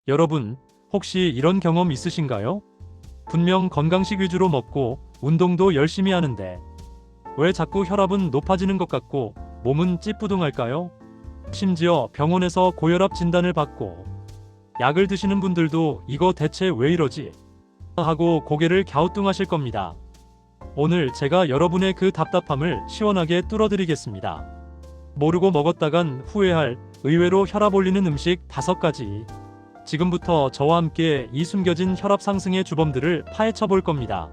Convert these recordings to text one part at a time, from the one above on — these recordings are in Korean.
여러분, 혹시 이런 경험 있으신가요? 분명 건강식 위주로 먹고 운동도 열심히 하는데 왜 자꾸 혈압은 높아지는 것 같고 몸은 찌뿌둥할까요? 심지어 병원에서 고혈압 진단을 받고 약을 드시는 분들도 이거 대체 왜 이러지? 하고 고개를 갸우뚱하실 겁니다. 오늘 제가 여러분의 그 답답함을 시원하게 뚫어드리겠습니다. 모르고 먹었다간 후회할 의외로 혈압 올리는 음식 5가지. 지금부터 저와 함께 이 숨겨진 혈압 상승의 주범들을 파헤쳐 볼 겁니다.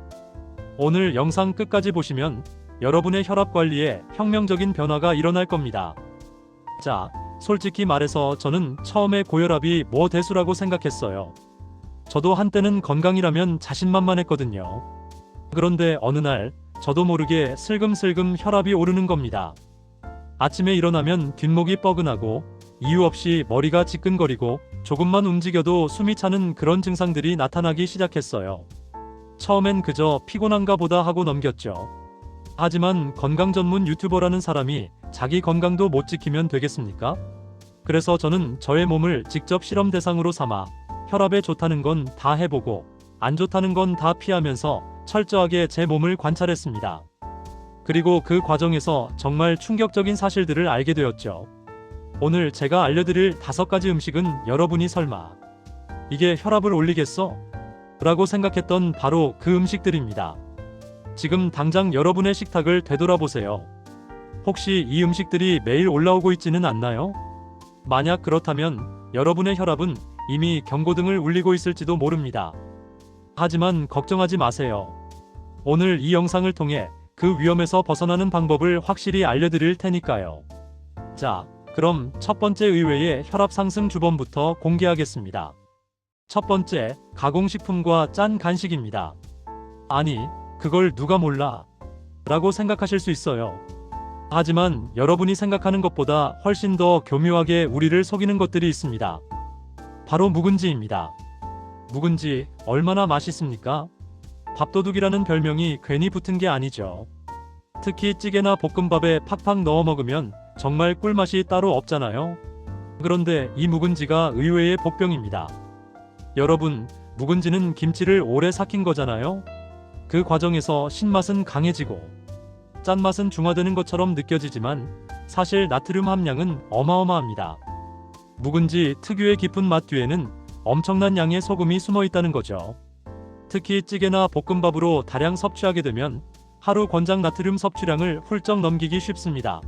오늘 영상 끝까지 보시면 여러분의 혈압 관리에 혁명적인 변화가 일어날 겁니다. 자, 솔직히 말해서 저는 처음에 고혈압이 뭐 대수라고 생각했어요. 저도 한때는 건강이라면 자신만만했거든요. 그런데 어느 날 저도 모르게 슬금슬금 혈압이 오르는 겁니다. 아침에 일어나면 뒷목이 뻐근하고 이유 없이 머리가 지끈거리고 조금만 움직여도 숨이 차는 그런 증상들이 나타나기 시작했어요. 처음엔 그저 피곤한가 보다 하고 넘겼죠. 하지만 건강 전문 유튜버라는 사람이 자기 건강도 못 지키면 되겠습니까? 그래서 저는 저의 몸을 직접 실험 대상으로 삼아 혈압에 좋다는 건 다 해보고 안 좋다는 건 다 피하면서 철저하게 제 몸을 관찰했습니다. 그리고 그 과정에서 정말 충격적인 사실들을 알게 되었죠. 오늘 제가 알려드릴 5가지 음식은 여러분이 설마 이게 혈압을 올리겠어? 라고 생각했던 바로 그 음식들입니다. 지금 당장 여러분의 식탁을 되돌아보세요. 혹시 이 음식들이 매일 올라오고 있지는 않나요? 만약 그렇다면 여러분의 혈압은 이미 경고등을 울리고 있을지도 모릅니다. 하지만 걱정하지 마세요. 오늘 이 영상을 통해 그 위험에서 벗어나는 방법을 확실히 알려드릴 테니까요. 자, 그럼 첫 번째 의외의 혈압 상승 주범부터 공개하겠습니다. 첫 번째, 가공식품과 짠 간식입니다. 아니, 그걸 누가 몰라? 라고 생각하실 수 있어요. 하지만 여러분이 생각하는 것보다 훨씬 더 교묘하게 우리를 속이는 것들이 있습니다. 바로 묵은지입니다. 묵은지 얼마나 맛있습니까? 밥도둑이라는 별명이 괜히 붙은 게 아니죠. 특히 찌개나 볶음밥에 팍팍 넣어 먹으면 정말 꿀맛이 따로 없잖아요. 그런데 이 묵은지가 의외의 복병입니다. 여러분, 묵은지는 김치를 오래 삭힌 거잖아요. 그 과정에서 신맛은 강해지고 짠맛은 중화되는 것처럼 느껴지지만 사실 나트륨 함량은 어마어마합니다. 묵은지 특유의 깊은 맛 뒤에는 엄청난 양의 소금이 숨어 있다는 거죠. 특히 찌개나 볶음밥으로 다량 섭취하게 되면 하루 권장 나트륨 섭취량을 훌쩍 넘기기 쉽습니다.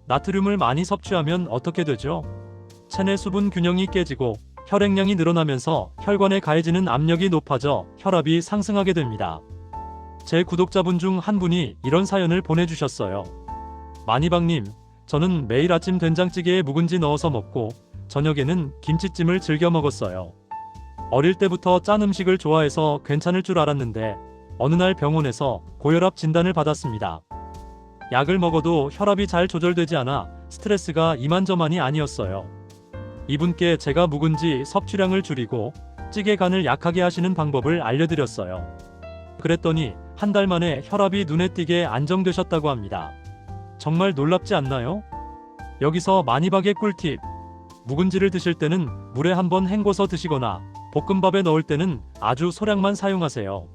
나트륨을 많이 섭취하면 어떻게 되죠? 체내 수분 균형이 깨지고 혈액량이 늘어나면서 혈관에 가해지는 압력이 높아져 혈압이 상승하게 됩니다. 제 구독자분 중 한 분이 이런 사연을 보내주셨어요. 마니방님, 저는 매일 아침 된장찌개에 묵은지 넣어서 먹고 저녁에는 김치찜을 즐겨 먹었어요. 어릴 때부터 짠 음식을 좋아해서 괜찮을 줄 알았는데 어느 날 병원에서 고혈압 진단을 받았습니다. 약을 먹어도 혈압이 잘 조절되지 않아 스트레스가 이만저만이 아니었어요. 이분께 제가 묵은지 섭취량을 줄이고 찌개 간을 약하게 하시는 방법을 알려드렸어요. 그랬더니 한 달 만에 혈압이 눈에 띄게 안정되셨다고 합니다. 정말 놀랍지 않나요? 여기서 마니박의 꿀팁. 묵은지를 드실 때는 물에 한번 헹궈서 드시거나 볶음밥에 넣을 때는 아주 소량만 사용하세요.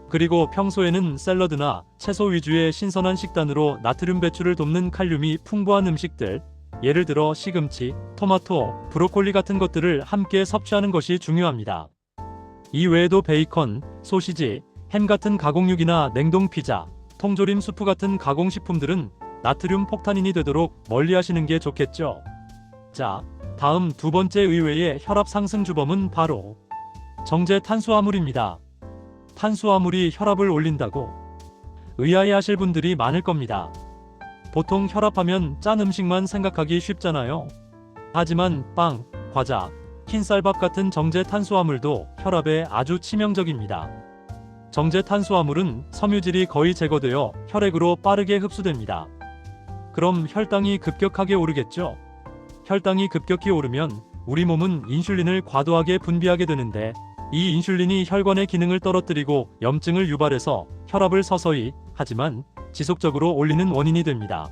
그리고 평소에는 샐러드나 채소 위주의 신선한 식단으로 나트륨 배출을 돕는 칼륨이 풍부한 음식들, 예를 들어 시금치, 토마토, 브로콜리 같은 것들을 함께 섭취하는 것이 중요합니다. 이 외에도 베이컨, 소시지, 햄 같은 가공육이나 냉동 피자, 통조림 수프 같은 가공식품들은 나트륨 폭탄인이 되도록 멀리하시는 게 좋겠죠. 자, 다음 두 번째 의외의 혈압 상승 주범은 바로 정제 탄수화물입니다. 탄수화물이 혈압을 올린다고? 의아해하실 분들이 많을 겁니다. 보통 혈압하면 짠 음식만 생각하기 쉽잖아요. 하지만 빵, 과자, 흰쌀밥 같은 정제 탄수화물도 혈압에 아주 치명적입니다. 정제 탄수화물은 섬유질이 거의 제거되어 혈액으로 빠르게 흡수됩니다. 그럼 혈당이 급격하게 오르겠죠? 혈당이 급격히 오르면 우리 몸은 인슐린을 과도하게 분비하게 되는데 이 인슐린이 혈관의 기능을 떨어뜨리고 염증을 유발해서 혈압을 서서히 하지만 지속적으로 올리는 원인이 됩니다.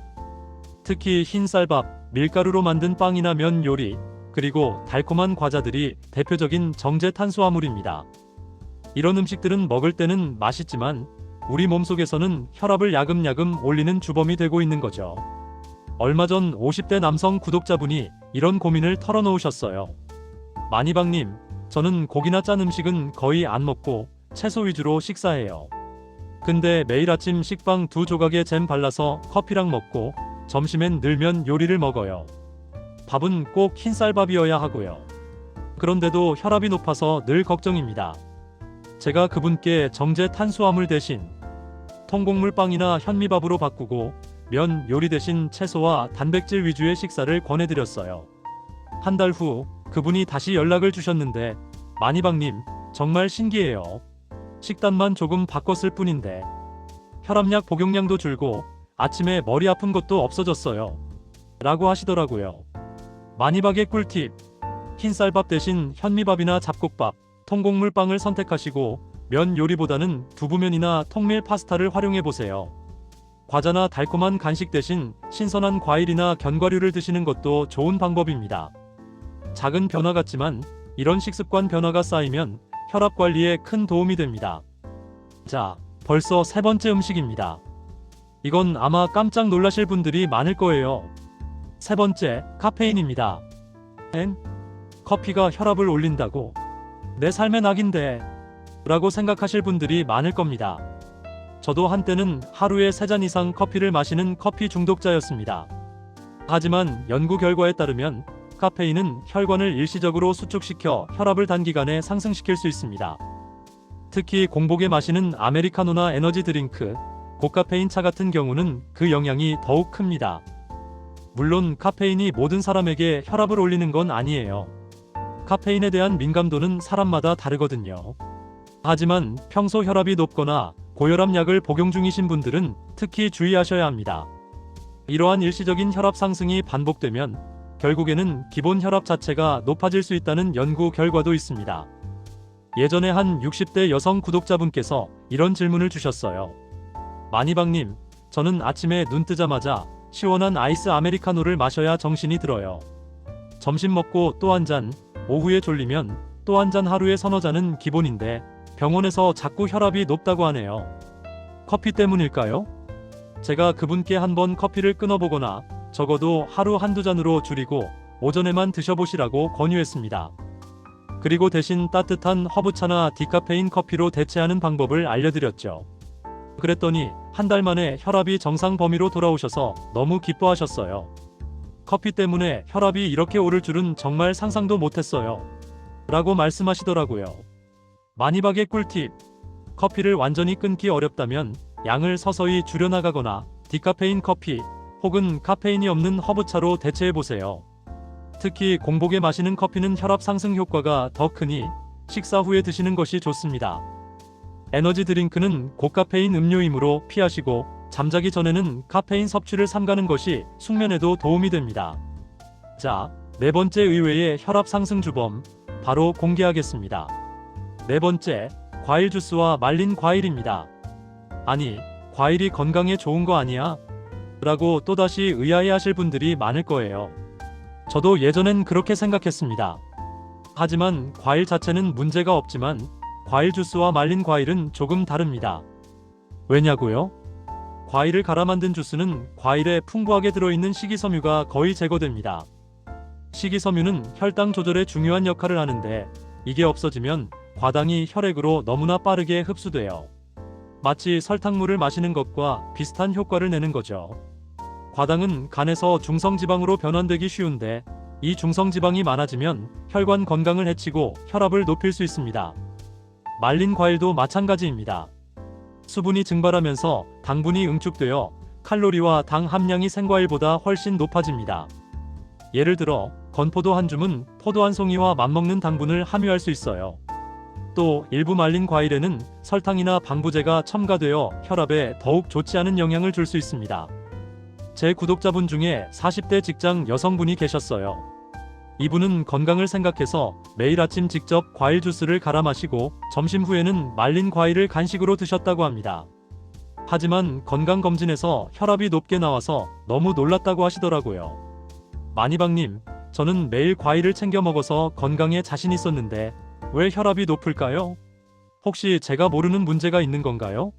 특히 흰쌀밥, 밀가루로 만든 빵이나 면 요리, 그리고 달콤한 과자들이 대표적인 정제 탄수화물입니다. 이런 음식들은 먹을 때는 맛있지만 우리 몸속에서는 혈압을 야금야금 올리는 주범이 되고 있는 거죠. 얼마 전 50대 남성 구독자분이 이런 고민을 털어놓으셨어요. 마니방님, 저는 고기나 짠 음식은 거의 안 먹고 채소 위주로 식사해요. 근데 매일 아침 식빵 2조각에 잼 발라서 커피랑 먹고 점심엔 늘면 요리를 먹어요. 밥은 꼭 흰쌀밥이어야 하고요. 그런데도 혈압이 높아서 늘 걱정입니다. 제가 그분께 정제 탄수화물 대신 통곡물 빵이나 현미밥으로 바꾸고 면 요리 대신 채소와 단백질 위주의 식사를 권해드렸어요. 한 달 후 그분이 다시 연락을 주셨는데 마니방님, 정말 신기해요. 식단만 조금 바꿨을 뿐인데 혈압약 복용량도 줄고 아침에 머리 아픈 것도 없어졌어요. 라고 하시더라고요. 마니박의 꿀팁, 흰쌀밥 대신 현미밥이나 잡곡밥, 통곡물 빵을 선택하시고 면 요리보다는 두부면이나 통밀 파스타를 활용해보세요. 과자나 달콤한 간식 대신 신선한 과일이나 견과류를 드시는 것도 좋은 방법입니다. 작은 변화 같지만 이런 식습관 변화가 쌓이면 혈압 관리에 큰 도움이 됩니다. 자, 벌써 세 번째 음식입니다. 이건 아마 깜짝 놀라실 분들이 많을 거예요. 세 번째, 카페인입니다. 커피가 혈압을 올린다고? 내 삶의 낙인데? 라고 생각하실 분들이 많을 겁니다. 저도 한때는 하루에 3잔 이상 커피를 마시는 커피 중독자였습니다. 하지만 연구 결과에 따르면 카페인은 혈관을 일시적으로 수축시켜 혈압을 단기간에 상승시킬 수 있습니다. 특히 공복에 마시는 아메리카노나 에너지 드링크, 고카페인 차 같은 경우는 그 영향이 더욱 큽니다. 물론 카페인이 모든 사람에게 혈압을 올리는 건 아니에요. 카페인에 대한 민감도는 사람마다 다르거든요. 하지만 평소 혈압이 높거나 고혈압 약을 복용 중이신 분들은 특히 주의하셔야 합니다. 이러한 일시적인 혈압 상승이 반복되면 결국에는 기본 혈압 자체가 높아질 수 있다는 연구 결과도 있습니다. 예전에 한 60대 여성 구독자분께서 이런 질문을 주셨어요. 마니방님, 저는 아침에 눈 뜨자마자 시원한 아이스 아메리카노를 마셔야 정신이 들어요. 점심 먹고 또 한 잔, 오후에 졸리면 또 한 잔 하루에 서너 잔은 기본인데 병원에서 자꾸 혈압이 높다고 하네요. 커피 때문일까요? 제가 그분께 한번 커피를 끊어보거나 적어도 하루 한두 잔으로 줄이고 오전에만 드셔보시라고 권유했습니다. 그리고 대신 따뜻한 허브차나 디카페인 커피로 대체하는 방법을 알려드렸죠. 그랬더니 한 달 만에 혈압이 정상 범위로 돌아오셔서 너무 기뻐하셨어요. 커피 때문에 혈압이 이렇게 오를 줄은 정말 상상도 못했어요. 라고 말씀하시더라고요. 마니박의 꿀팁, 커피를 완전히 끊기 어렵다면 양을 서서히 줄여나가거나 디카페인 커피 혹은 카페인이 없는 허브차로 대체해보세요. 특히 공복에 마시는 커피는 혈압 상승 효과가 더 크니 식사 후에 드시는 것이 좋습니다. 에너지 드링크는 고카페인 음료이므로 피하시고 잠자기 전에는 카페인 섭취를 삼가는 것이 숙면에도 도움이 됩니다. 자, 네 번째 의외의 혈압 상승 주범, 바로 공개하겠습니다. 네 번째, 과일 주스와 말린 과일입니다. 아니, 과일이 건강에 좋은 거 아니야? 라고 또다시 의아해하실 분들이 많을 거예요. 저도 예전엔 그렇게 생각했습니다. 하지만 과일 자체는 문제가 없지만 과일 주스와 말린 과일은 조금 다릅니다. 왜냐고요? 과일을 갈아 만든 주스는 과일에 풍부하게 들어있는 식이섬유가 거의 제거됩니다. 식이섬유는 혈당 조절에 중요한 역할을 하는데 이게 없어지면 과당이 혈액으로 너무나 빠르게 흡수돼요. 마치 설탕물을 마시는 것과 비슷한 효과를 내는 거죠. 과당은 간에서 중성지방으로 변환되기 쉬운데 이 중성지방이 많아지면 혈관 건강을 해치고 혈압을 높일 수 있습니다. 말린 과일도 마찬가지입니다. 수분이 증발하면서 당분이 응축되어 칼로리와 당 함량이 생과일보다 훨씬 높아집니다. 예를 들어 건포도 한 줌은 포도 한 송이와 맞먹는 당분을 함유할 수 있어요. 또 일부 말린 과일에는 설탕이나 방부제가 첨가되어 혈압에 더욱 좋지 않은 영향을 줄 수 있습니다. 제 구독자분 중에 40대 직장 여성분이 계셨어요. 이분은 건강을 생각해서 매일 아침 직접 과일 주스를 갈아 마시고 점심 후에는 말린 과일을 간식으로 드셨다고 합니다. 하지만 건강검진에서 혈압이 높게 나와서 너무 놀랐다고 하시더라고요. 마니방님, 저는 매일 과일을 챙겨 먹어서 건강에 자신 있었는데 왜 혈압이 높을까요? 혹시 제가 모르는 문제가 있는 건가요?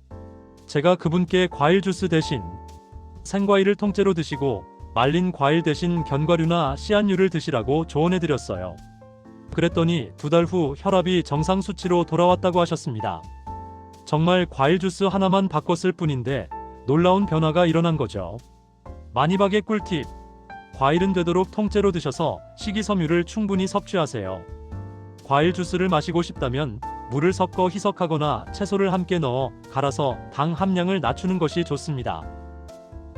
제가 그분께 과일 주스 대신 생과일을 통째로 드시고 말린 과일 대신 견과류나 씨앗류를 드시라고 조언해드렸어요. 그랬더니 2달 후 혈압이 정상 수치로 돌아왔다고 하셨습니다. 정말 과일 주스 하나만 바꿨을 뿐인데 놀라운 변화가 일어난 거죠. 마니박의 꿀팁. 과일은 되도록 통째로 드셔서 식이섬유를 충분히 섭취하세요. 과일 주스를 마시고 싶다면 물을 섞어 희석하거나 채소를 함께 넣어 갈아서 당 함량을 낮추는 것이 좋습니다.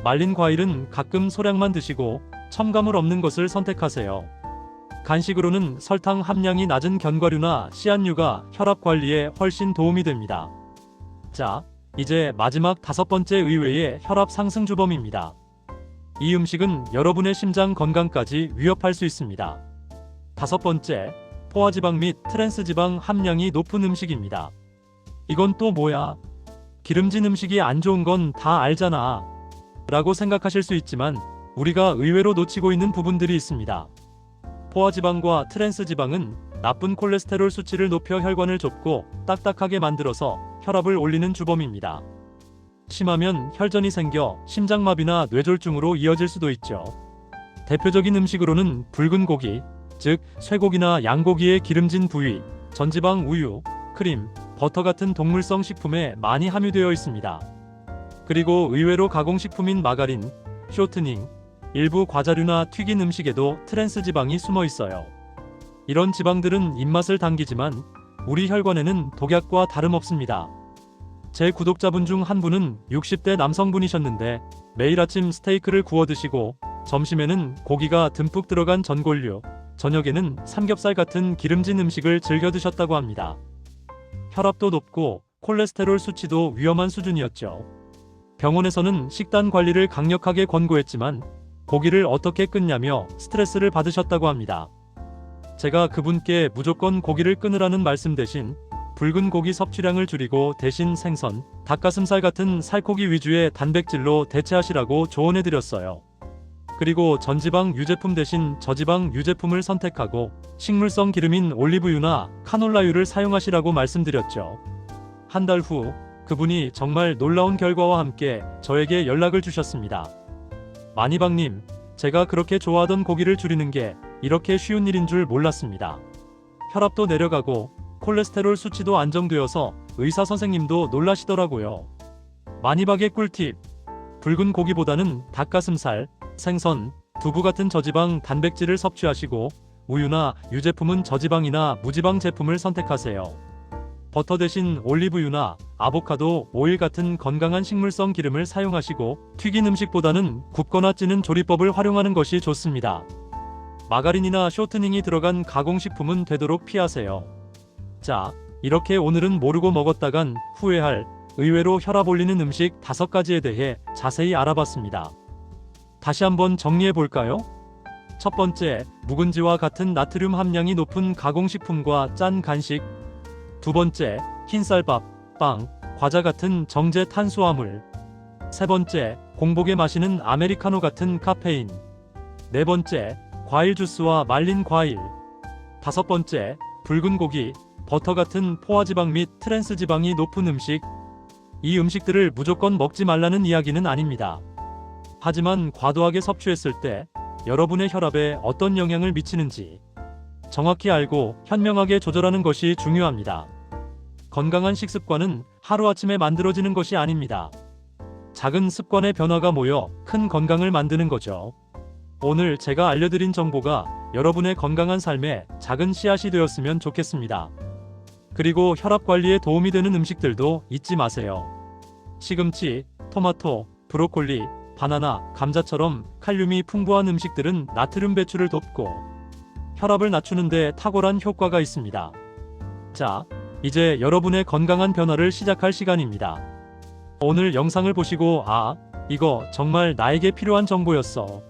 말린 과일은 가끔 소량만 드시고 첨가물 없는 것을 선택하세요. 간식으로는 설탕 함량이 낮은 견과류나 씨앗류가 혈압 관리에 훨씬 도움이 됩니다. 자, 이제 마지막 5번째 의외의 혈압 상승 주범입니다. 이 음식은 여러분의 심장 건강까지 위협할 수 있습니다. 5번째, 포화지방 및 트랜스지방 함량이 높은 음식입니다. 이건 또 뭐야? 기름진 음식이 안 좋은 건 다 알잖아. 라고 생각하실 수 있지만 우리가 의외로 놓치고 있는 부분들이 있습니다. 포화지방과 트랜스지방은 나쁜 콜레스테롤 수치를 높여 혈관을 좁고 딱딱하게 만들어서 혈압을 올리는 주범입니다. 심하면 혈전이 생겨 심장마비나 뇌졸중으로 이어질 수도 있죠. 대표적인 음식으로는 붉은 고기, 즉 쇠고기나 양고기의 기름진 부위, 전지방 우유, 크림, 버터 같은 동물성 식품에 많이 함유되어 있습니다. 그리고 의외로 가공식품인 마가린, 쇼트닝, 일부 과자류나 튀긴 음식에도 트랜스지방이 숨어 있어요. 이런 지방들은 입맛을 당기지만 우리 혈관에는 독약과 다름없습니다. 제 구독자분 중 한 분은 60대 남성분이셨는데 매일 아침 스테이크를 구워 드시고 점심에는 고기가 듬뿍 들어간 전골류, 저녁에는 삼겹살 같은 기름진 음식을 즐겨 드셨다고 합니다. 혈압도 높고 콜레스테롤 수치도 위험한 수준이었죠. 병원에서는 식단 관리를 강력하게 권고했지만 고기를 어떻게 끊냐며 스트레스를 받으셨다고 합니다. 제가 그분께 무조건 고기를 끊으라는 말씀 대신 붉은 고기 섭취량을 줄이고 대신 생선, 닭가슴살 같은 살코기 위주의 단백질로 대체하시라고 조언해드렸어요. 그리고 전지방 유제품 대신 저지방 유제품을 선택하고 식물성 기름인 올리브유나 카놀라유를 사용하시라고 말씀드렸죠. 한 달 후 그분이 정말 놀라운 결과와 함께 저에게 연락을 주셨습니다. 마니박님, 제가 그렇게 좋아하던 고기를 줄이는 게 이렇게 쉬운 일인 줄 몰랐습니다. 혈압도 내려가고 콜레스테롤 수치도 안정되어서 의사 선생님도 놀라시더라고요. 마니박의 꿀팁. 붉은 고기보다는 닭가슴살, 생선, 두부 같은 저지방 단백질을 섭취하시고 우유나 유제품은 저지방이나 무지방 제품을 선택하세요. 버터 대신 올리브유나 아보카도, 오일 같은 건강한 식물성 기름을 사용하시고 튀긴 음식보다는 굽거나 찌는 조리법을 활용하는 것이 좋습니다. 마가린이나 쇼트닝이 들어간 가공식품은 되도록 피하세요. 자, 이렇게 오늘은 모르고 먹었다간 후회할 의외로 혈압 올리는 음식 5가지에 대해 자세히 알아봤습니다. 다시 한번 정리해 볼까요? 첫 번째, 묵은지와 같은 나트륨 함량이 높은 가공식품과 짠 간식. 두 번째, 흰쌀밥, 빵, 과자 같은 정제 탄수화물. 세 번째, 공복에 마시는 아메리카노 같은 카페인. 네 번째, 과일 주스와 말린 과일. 5번째, 붉은 고기, 버터 같은 포화지방 및 트랜스지방이 높은 음식. 이 음식들을 무조건 먹지 말라는 이야기는 아닙니다. 하지만 과도하게 섭취했을 때 여러분의 혈압에 어떤 영향을 미치는지 정확히 알고 현명하게 조절하는 것이 중요합니다. 건강한 식습관은 하루아침에 만들어지는 것이 아닙니다. 작은 습관의 변화가 모여 큰 건강을 만드는 거죠. 오늘 제가 알려드린 정보가 여러분의 건강한 삶에 작은 씨앗이 되었으면 좋겠습니다. 그리고 혈압 관리에 도움이 되는 음식들도 잊지 마세요. 시금치, 토마토, 브로콜리, 바나나, 감자처럼 칼륨이 풍부한 음식들은 나트륨 배출을 돕고 혈압을 낮추는 데 탁월한 효과가 있습니다. 자, 이제 여러분의 건강한 변화를 시작할 시간입니다. 오늘 영상을 보시고 이거 정말 나에게 필요한 정보였어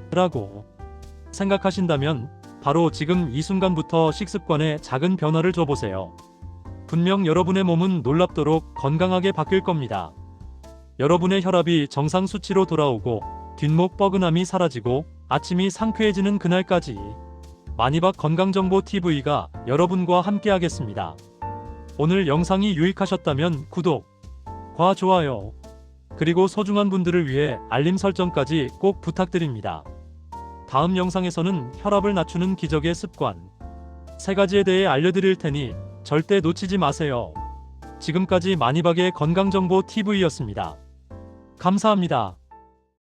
라고 생각하신다면 바로 지금 이 순간부터 식습관에 작은 변화를 줘보세요. 분명 여러분의 몸은 놀랍도록 건강하게 바뀔 겁니다. 여러분의 혈압이 정상 수치로 돌아오고 뒷목 뻐근함이 사라지고 아침이 상쾌해지는 그날까지 마니박 건강정보TV가 여러분과 함께하겠습니다. 오늘 영상이 유익하셨다면 구독과 좋아요, 그리고 소중한 분들을 위해 알림 설정까지 꼭 부탁드립니다. 다음 영상에서는 혈압을 낮추는 기적의 습관 3가지에 대해 알려드릴 테니 절대 놓치지 마세요. 지금까지 마니박의 건강정보TV였습니다. 감사합니다.